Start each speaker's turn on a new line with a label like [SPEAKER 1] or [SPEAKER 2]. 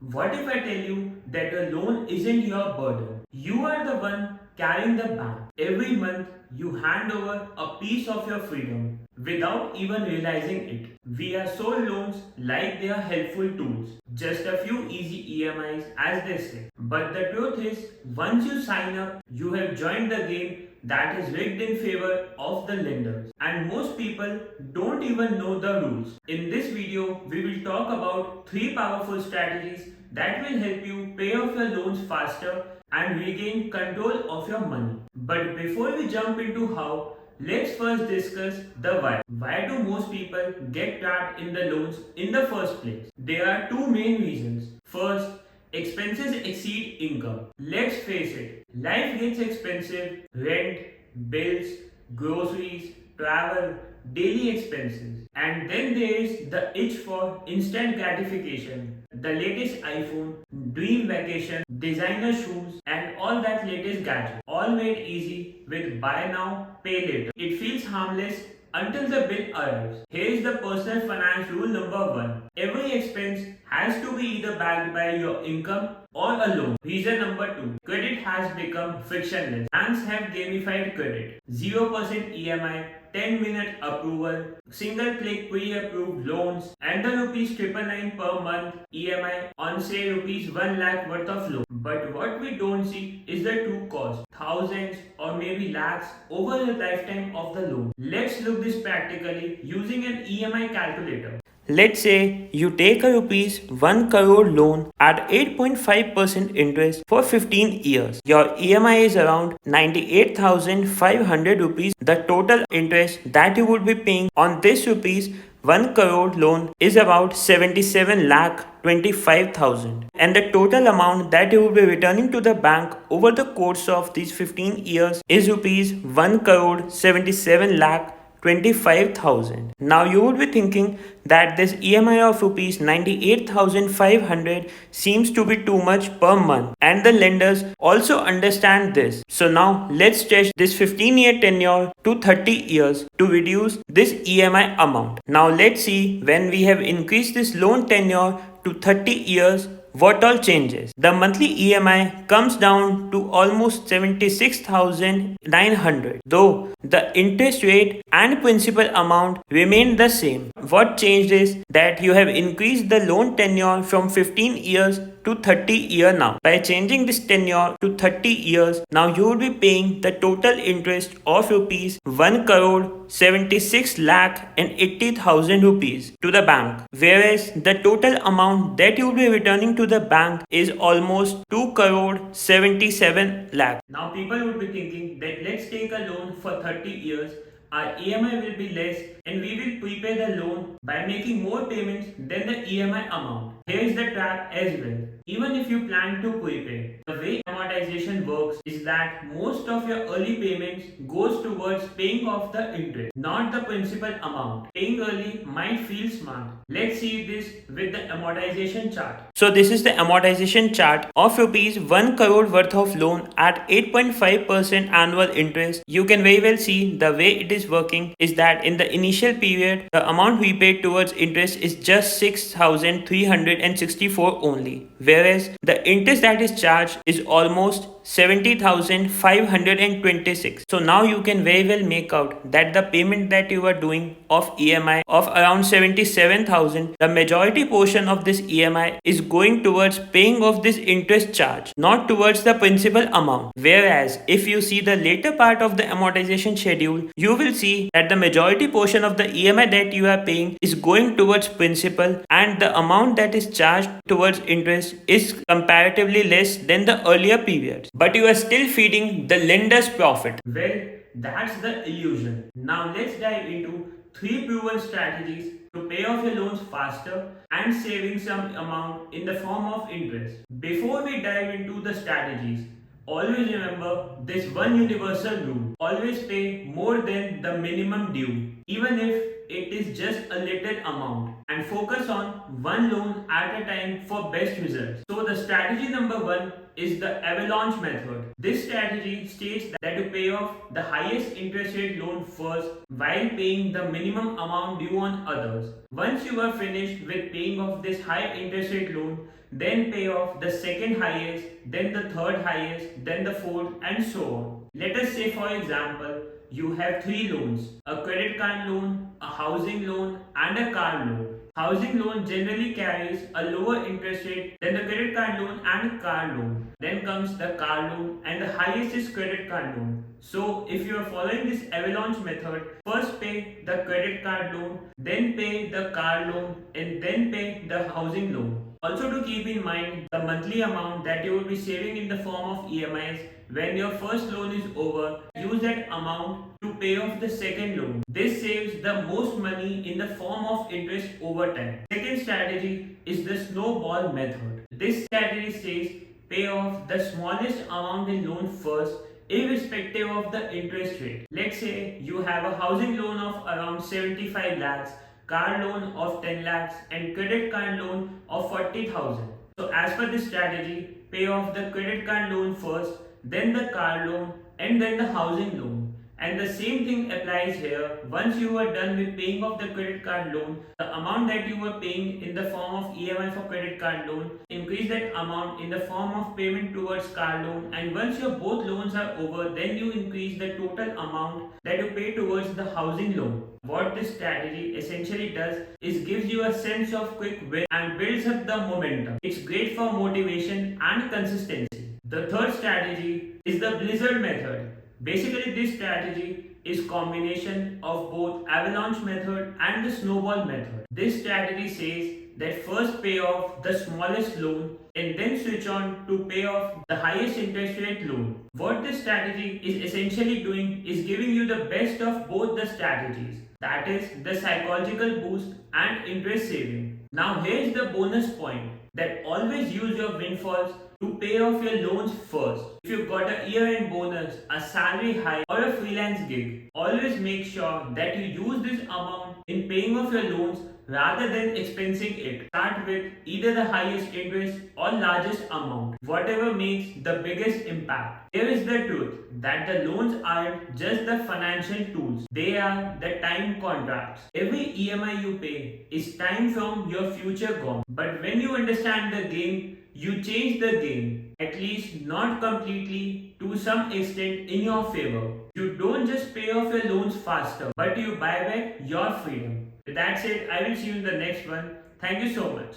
[SPEAKER 1] What if I tell you that a loan isn't your burden? You are the one carrying the bank. Every month, you hand over a piece of your freedom without even realizing it. We are sold loans like they are helpful tools, just a few easy EMIs, as they say. But the truth is, once you sign up, you have joined the game that is rigged in favor of the lenders. And most people don't even know the rules. In this video, we will talk about 3 powerful strategies that will help you pay off your loans faster and regain control of your money. But before we jump into how, let's first discuss the why. Why do most people get trapped in the loans in the first place? There are two main reasons. First, expenses exceed income. Let's face it, life gets expensive: rent, bills, groceries, travel, daily expenses. And then there is the itch for instant gratification. The latest iPhone, dream vacation, designer shoes, and all that latest gadget. All made easy with buy now, pay later. It feels harmless until the bill arrives. Here is the personal finance rule number 1. Every expense has to be either backed by your income or a loan. Reason number 2. Credit has become frictionless. Banks have gamified credit. 0% EMI, 10-minute approval, single click pre-approved loans, and the rupees 999 per month EMI on say rupees 1 lakh worth of loan. But what we don't see is the true cost, thousands or maybe lakhs over the lifetime of the loan. Let's look this practically using an EMI calculator. Let's say you take a rupees 1 crore loan at 8.5% interest for 15 years. Your EMI is around 98,500 rupees. The total interest that you would be paying on this rupees 1 crore loan is about 77 lakh 25,000, and the total amount that you will be returning to the bank over the course of these 15 years is rupees 1 crore 77 lakh 25,000. Now you would be thinking that this EMI of rupees 98,500 seems to be too much per month, and the lenders also understand this. So now let's stretch this 15-year tenure to 30 years to reduce this EMI amount. Now let's see, when we have increased this loan tenure to 30 years, what all changes. The monthly EMI comes down to almost 76,900, though the interest rate and principal amount remain the same. What changed is that you have increased the loan tenure from 15 years to 30 year now. By changing this tenure to 30 years, now you will be paying the total interest of rupees 1 crore 76 lakh and 80,000 rupees to the bank, whereas the total amount that you will be returning to the bank is almost 2 crore 77 lakh. Now people would be thinking that let's take a loan for 30 years, our EMI will be less and we will prepay the loan by making more payments than the EMI amount. Here is the trap as well. Even if you plan to prepay, the way amortization works is that most of your early payments goes towards paying off the interest, not the principal amount. Paying early might feel smart. Let's see this with the amortization chart. So this is the amortization chart of rupees 1 crore worth of loan at 8.5% annual interest. You can very well see the way it is working is that in the initial period, the amount we paid towards interest is just 6,364 only, whereas the interest that is charged is almost 70,526. So now you can very well make out that the payment that you are doing of EMI of around 77,000, the majority portion of this EMI is going towards paying off this interest charge, not towards the principal amount. Whereas if you see the later part of the amortization schedule, you will see that the majority portion of the EMI that you are paying is going towards principal, and the amount that is charged towards interest is comparatively less than the earlier periods. But you are still feeding the lender's profit. Well, that's the illusion. Now let's dive into 3 proven strategies to pay off your loans faster and saving some amount in the form of interest. Before we dive into the strategies, always remember this one universal rule: always pay more than the minimum due, even if it is just a little amount, and focus on one loan at a time for best results. So the strategy number 1 is the avalanche method. This strategy states that you pay off the highest interest rate loan first while paying the minimum amount due on others. Once you are finished with paying off this high interest rate loan, then pay off the second highest, then the third highest, then the fourth, and so on. Let us say, for example, you have three loans: a credit card loan, a housing loan, and a car loan. Housing loan generally carries a lower interest rate than the credit card loan and car loan. Then comes the car loan, and the highest is credit card loan. So, if you are following this avalanche method, first pay the credit card loan, then pay the car loan, and then pay the housing loan. Also, to keep in mind the monthly amount that you will be saving in the form of EMIs when your first loan is over, use that amount to pay off the second loan. This saves the most money in the form of interest over time. Second strategy is the snowball method. This strategy says pay off the smallest amount in loan first, irrespective of the interest rate. Let's say you have a housing loan of around 75 lakhs, car loan of 10 lakhs, and credit card loan of 40,000. So as per this strategy, pay off the credit card loan first, then the car loan, and then the housing loan. And the same thing applies here. Once you are done with paying off the credit card loan, the amount that you were paying in the form of EMI for credit card loan, increase that amount in the form of payment towards car loan. And once your both loans are over, then you increase the total amount that you pay towards the housing loan. What this strategy essentially does is gives you a sense of quick win and builds up the momentum. It's great for motivation and consistency. The third strategy is the blizzard method. Basically, this strategy is combination of both avalanche method and the snowball method. This strategy says that first pay off the smallest loan and then switch on to pay off the highest interest rate loan. What this strategy is essentially doing is giving you the best of both the strategies, that is the psychological boost and interest saving. Now here's the bonus point, that always use your windfalls to pay off your loans first. If you've got a year-end bonus, a salary hike, or a freelance gig, always make sure that you use this amount in paying off your loans rather than expensing it. Start with either the highest interest or largest amount, whatever makes the biggest impact. Here is the truth, that the loans aren't just the financial tools, they are the time contracts. Every EMI you pay is time from your future gone. But when you understand the game, you change the game, at least not completely, to some extent in your favor. You don't just pay off your loans faster, but you buy back your freedom. With that said, I will see you in the next one. Thank you so much.